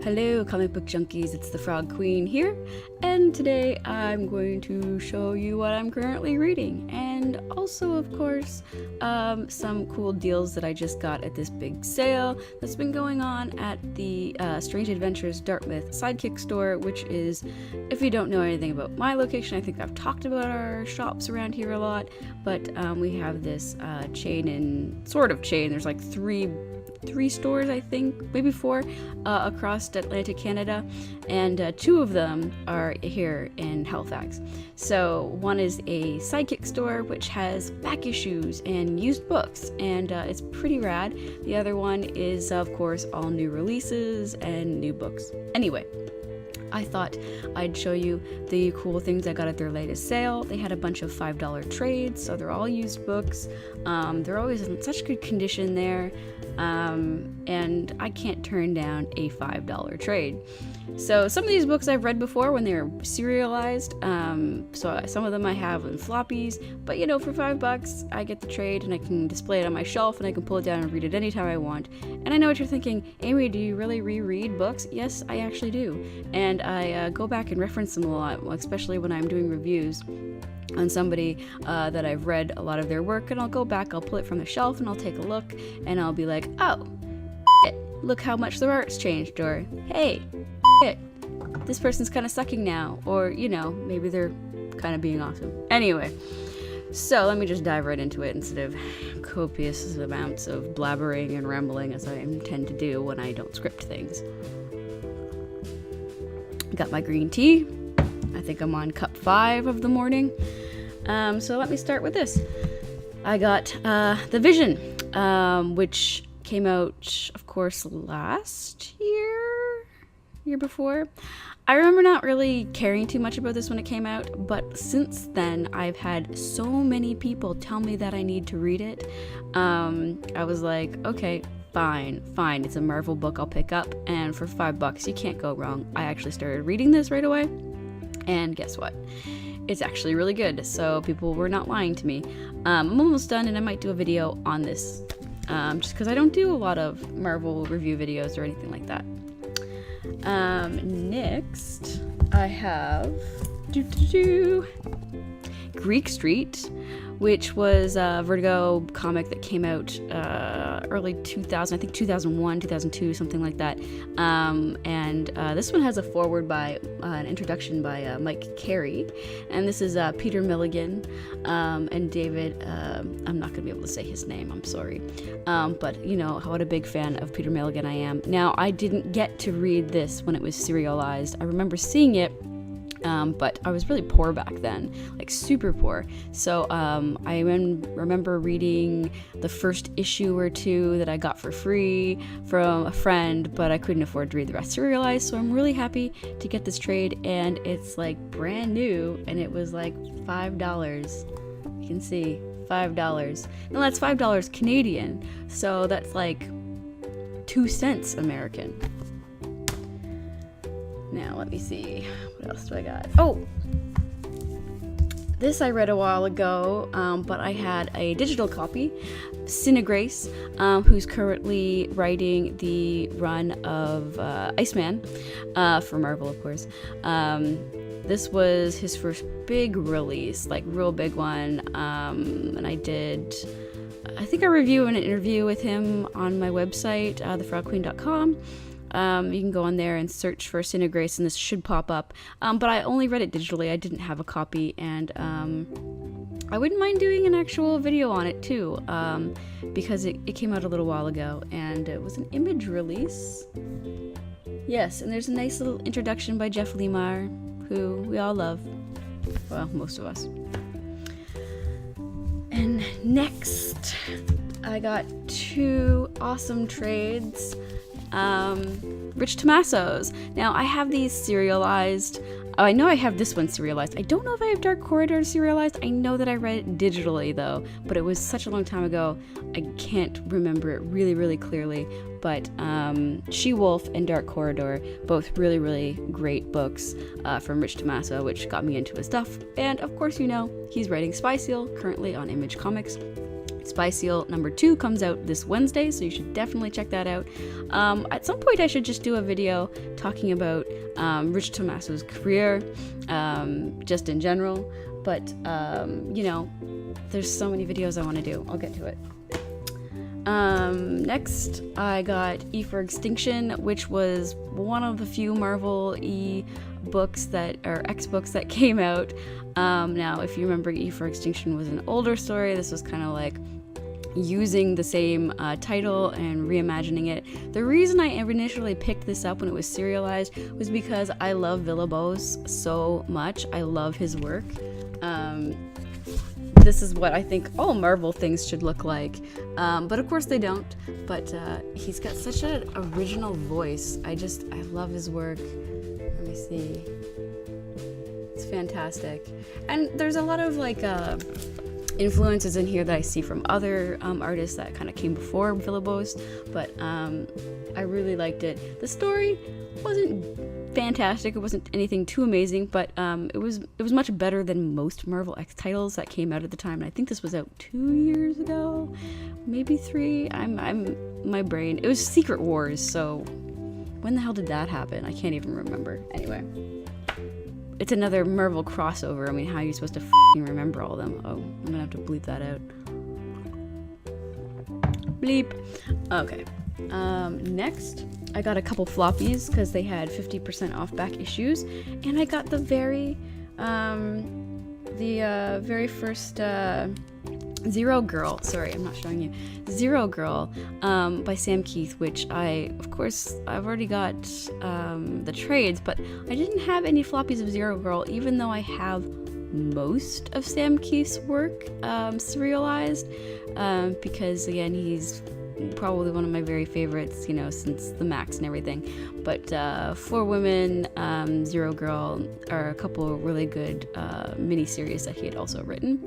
Hello comic book junkies, it's the Frog Queen here, and today I'm going to show you what I'm currently reading, and also of course some cool deals that I just got at this big sale that's been going on at the Strange Adventures Dartmouth Sidekick store, which is, if you don't know anything about my location, I think I've talked about our shops around here a lot, but we have this chain, there's like three stores, I think, maybe four, across Atlantic Canada, and two of them are here in Halifax. So one is a Sidekick store, which has back issues and used books, and it's pretty rad. The other one is, of course, all new releases and new books. Anyway, I thought I'd show you the cool things I got at their latest sale. They had a bunch of $5 trades, so they're all used books. They're always in such good condition there, and I can't turn down a $5 trade. So some of these books I've read before when they were serialized, so some of them I have in floppies, but you know, for $5 I get the trade and I can display it on my shelf and I can pull it down and read it anytime I want. And I know what you're thinking, Amy, do you really reread books? Yes, I actually do, and I go back and reference them a lot, especially when I'm doing reviews on somebody that I've read a lot of their work, and I'll go back, I'll pull it from the shelf and I'll take a look and I'll be like, oh, look how much their art's changed, or hey, this person's kind of sucking now, or you know, maybe they're kind of being awesome. Anyway, so let me just dive right into it instead of copious amounts of blabbering and rambling as I tend to do when I don't script things. Got my green tea. I think I'm on cup 5 of the morning. So let me start with this. I got The Vision, which came out, of course, last year before. I remember not really caring too much about this when it came out, but since then I've had so many people tell me that I need to read it. I was like, okay, fine, it's a Marvel book I'll pick up, and for $5 you can't go wrong. I actually started reading this right away, and guess what? It's actually really good, so people were not lying to me. I'm almost done, and I might do a video on this, just because I don't do a lot of Marvel review videos or anything like that. Next, I have Greek Street, which was a Vertigo comic that came out early 2000, I think 2001, 2002, something like that. And this one has a foreword by an introduction by Mike Carey, and this is Peter Milligan and David. I'm not gonna be able to say his name, I'm sorry, but you know what a big fan of Peter Milligan I am. Now, I didn't get to read this when it was serialized. I remember seeing it, but I was really poor back then, like super poor. So I remember reading the first issue or two that I got for free from a friend, but I couldn't afford to read the rest serialized. So I'm really happy to get this trade, and it's like brand new, and it was like $5. You can see $5. Now that's $5 Canadian, so that's like 2 cents American. Now, let me see. What else do I got? Oh! This I read a while ago, but I had a digital copy. Grace, who's currently writing the run of Iceman, for Marvel, of course. This was his first big release, like real big one, and I think I reviewed an interview with him on my website, thefrogqueen.com. You can go on there and search for Grace, and this should pop up. But I only read it digitally. I didn't have a copy, and I wouldn't mind doing an actual video on it too, because it came out a little while ago, and it was an Image release. Yes, and there's a nice little introduction by Jeff Lemire, who we all love. Well, most of us. And next, I got 2 awesome trades. Rich Tommaso's. Now, I have these serialized. I know I have this one serialized. I don't know if I have Dark Corridor serialized. I know that I read it digitally, though, but it was such a long time ago, I can't remember it really, really clearly. But She-Wolf and Dark Corridor, both really, really great books from Rich Tommaso, which got me into his stuff. And, of course, you know, he's writing Spy Seal, currently on Image Comics. Spy Seal number 2 comes out this Wednesday, so you should definitely check that out. At some point I should just do a video talking about Rich Tommaso's career, just in general, but you know, there's so many videos I want to do. I'll get to it. Next I got E for Extinction, which was one of the few Marvel E books that, or X books that came out. Now if you remember, E for Extinction was an older story. This was kind of like using the same title and reimagining it. The reason I initially picked this up when it was serialized was because I love Villalobos so much. I love his work. This is what I think all Marvel things should look like, but of course they don't. But he's got such an original voice. I love his work. Let me see. It's fantastic. And there's a lot of like influences in here that I see from other artists that kind of came before Villalobos, but I really liked it. The story wasn't fantastic. It wasn't anything too amazing, but it was much better than most Marvel X titles that came out at the time. And I think this was out 2 years ago, maybe 3. My brain. It was Secret Wars, so when the hell did that happen? I can't even remember. Anyway, it's another Marvel crossover. I mean, how are you supposed to f***ing remember all of them? Oh, I'm gonna have to bleep that out. Bleep. Okay. Next, I got a couple floppies because they had 50% off back issues, and I got the very first Zero Girl. Sorry, I'm not showing you. Zero Girl by Sam Keith, which I've already got the trades, but I didn't have any floppies of Zero Girl, even though I have most of Sam Keith's work serialized, because again, he's probably one of my very favorites, you know, since the Max and everything. But For Women, Zero Girl are a couple of really good miniseries that he had also written.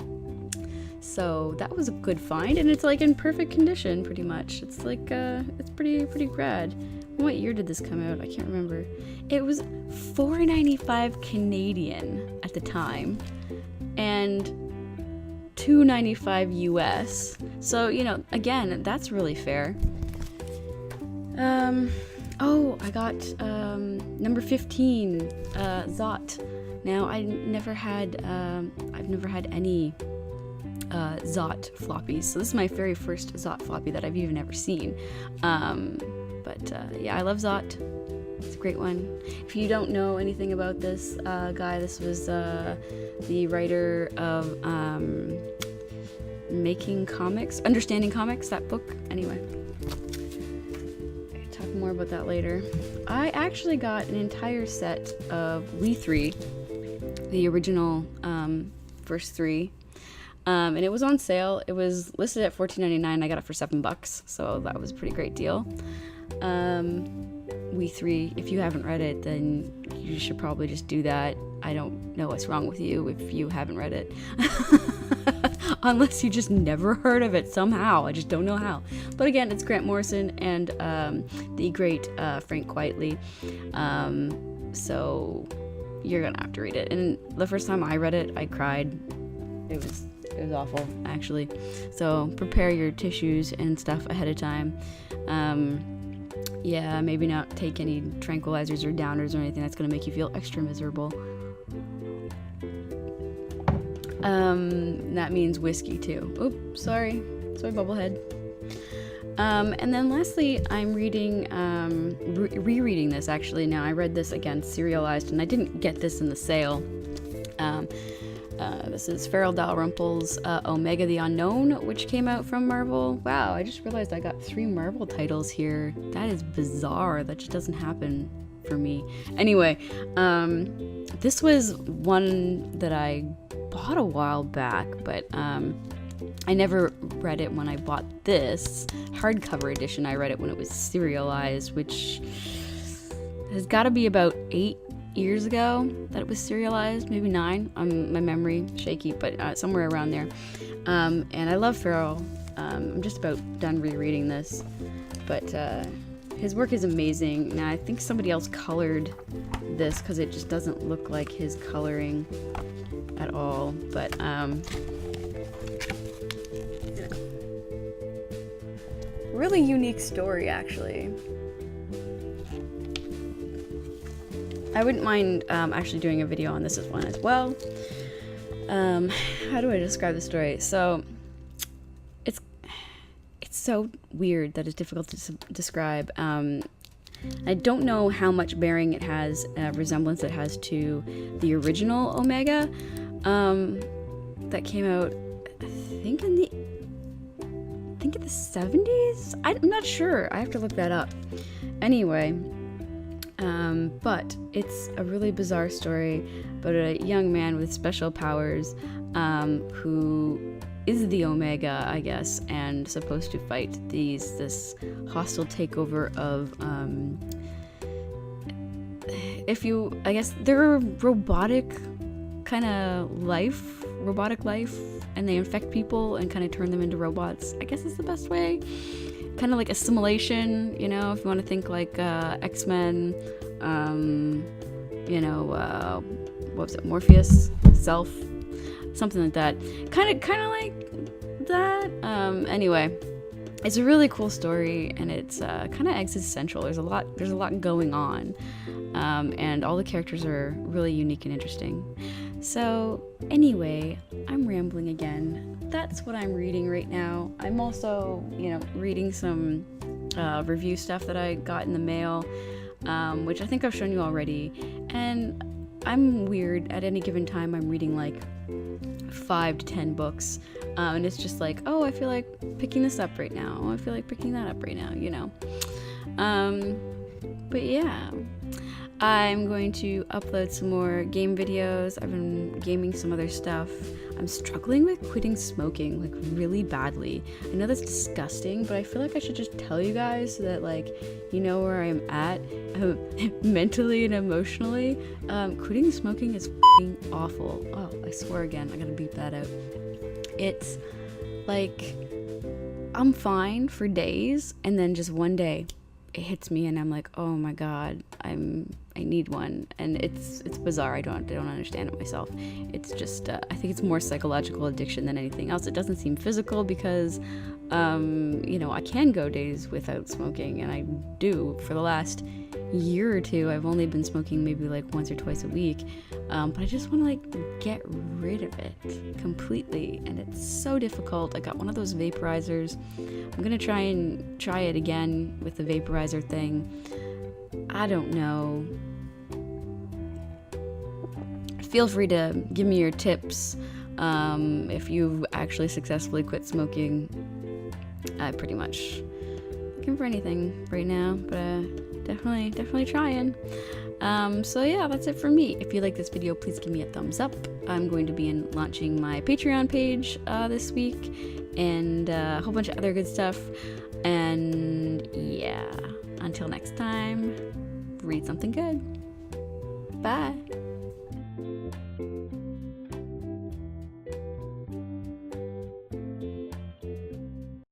So that was a good find, and it's like in perfect condition, pretty much. It's like it's pretty rad. What year did this come out? I can't remember. It was $4.95 Canadian at the time, and $2.95 US. So, you know, again, that's really fair. Oh, I got number 15, Zot. Now, I've never had any Zot floppies, so this is my very first Zot floppy that I've even ever seen. Yeah, I love Zot. It's a great one. If you don't know anything about this guy, this was the writer of Making Comics, Understanding Comics, that book. Anyway, I'll talk more about that later. I actually got an entire set of We 3, the original first 3. And it was on sale. It was listed at $14.99. I got it for $7, so that was a pretty great deal. We 3, if you haven't read it, then you should probably just do that. I don't know what's wrong with you if you haven't read it. Unless you just never heard of it somehow. I just don't know how. But again, it's Grant Morrison and the great Frank Quitely. So you're gonna have to read it. And the first time I read it, I cried. It was awful, actually. So prepare your tissues and stuff ahead of time. Yeah, maybe not take any tranquilizers or downers or anything that's going to make you feel extra miserable. That means whiskey too. Oops, sorry, Bubblehead. And then lastly, I'm reading, rereading this actually. Now, I read this again serialized, and I didn't get this in the sale. This is Farrell Dalrymple's Omega the Unknown, which came out from Marvel. Wow, I just realized I got 3 Marvel titles here. That is bizarre. That just doesn't happen for me. Anyway, this was one that I bought a while back, but I never read it when I bought this hardcover edition. I read it when it was serialized, which has got to be about 8 years ago that it was serialized, maybe 9. My memory shaky, but somewhere around there. And I love Farrell. I'm just about done rereading this, but his work is amazing. Now I think somebody else colored this because it just doesn't look like his coloring at all. But really unique story, actually. I wouldn't mind actually doing a video on this one as well. How do I describe the story? So it's so weird that it's difficult to describe. I don't know how much bearing it has, resemblance it has to the original Omega that came out, I think in the 70s? I'm not sure. I have to look that up. Anyway, but it's a really bizarre story about a young man with special powers who is the Omega, I guess, and supposed to fight this hostile takeover of I guess they're a robotic life, and they infect people and kind of turn them into robots. I guess is the best way. Kind of like assimilation, you know, if you want to think like X-Men, what was it, Morpheus, Self, something like that. Kind of like that. Anyway, it's a really cool story, and it's kind of existential. There's a lot going on, and all the characters are really unique and interesting. So anyway, I'm rambling again. That's what I'm reading right now. I'm also, reading some review stuff that I got in the mail, which I think I've shown you already. And I'm weird. At any given time, I'm reading like 5 to 10 books. And it's just like, oh, I feel like picking this up right now. Oh, I feel like picking that up right now, But yeah. I'm going to upload some more game videos. I've been gaming some other stuff. I'm struggling with quitting smoking, like, really badly. I know that's disgusting, but I feel like I should just tell you guys so that, like, you know where I'm at mentally and emotionally. Quitting smoking is f***ing awful. Oh, I swear again, I gotta beep that out. It's like, I'm fine for days, and then just one day, it hits me and I'm like, oh my god, I need one. And it's bizarre. I don't understand it myself. It's just I think it's more psychological addiction than anything else. It doesn't seem physical because I can go days without smoking, and I do. For the last year or two, I've only been smoking maybe like once or twice a week, but I just want to like get rid of it completely, and it's so difficult. I got one of those vaporizers. I'm gonna try it again with the vaporizer thing. I don't know. Feel free to give me your tips if you've actually successfully quit smoking. I pretty much looking for anything right now, but definitely trying. So yeah, that's it for me. If you like this video, please give me a thumbs up. I'm going to be launching my Patreon page this week, and a whole bunch of other good stuff. And yeah, until next time, read something good. Bye.